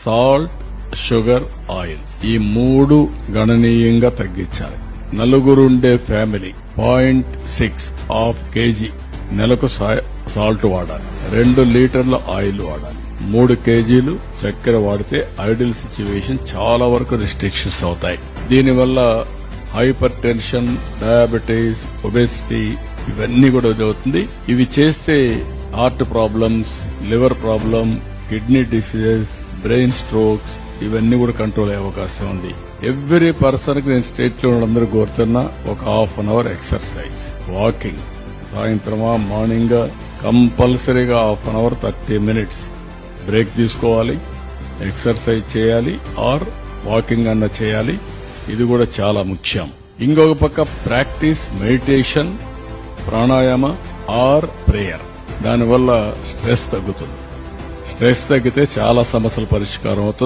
Salt, sugar, oil ఈ 3 గణనీయంగా తగ్గించాలి. నలుగురుండే ఫ్యామిలీ 0.6 హాఫ్ కేజీ నెలకు సాల్ట్ వాడాలి. 2 లీటర్ల ఆయిల్ వాడాలి. 3 కేజీలు చక్కెర వాడితే ఐడియల్ సిచ్యువేషన్ చాలా వరకు రిస్ట్రిక్షన్స్ అవుతాయి. దీనివల్ల హైపర్ టెన్షన్, డయాబెటీస్, ఒబేసిటీ ఇవన్నీ కూడా జరుగుతుంది. ఇవి చేస్తే heart problems, liver problem, kidney diseases, brain strokes ఇవన్నీ కూడా కంట్రోల్ అయ్యే అవకాశం ఉంది. ఎవ్రీ పర్సన్ కి నేను స్టేట్ లో అందరూ కోరుతున్నా ఒక half an hour exercise, walking, సాయంత్రమా మార్నింగ్ కంపల్సరీగా half an hour 30 minutes break తీసుకోవాలి, ఎక్సర్సైజ్ చేయాలి ఆర్ వాకింగ్ అన్న చేయాలి. ఇది కూడా చాలా ముఖ్యం. ఇంకొక పక్క practice meditation, pranayama or prayer. దానివల్ల స్ట్రెస్ తగ్గుతుంది. స్ట్రెస్ తగ్గితే చాలా సమస్యల పరిష్కారం అవుతుంది.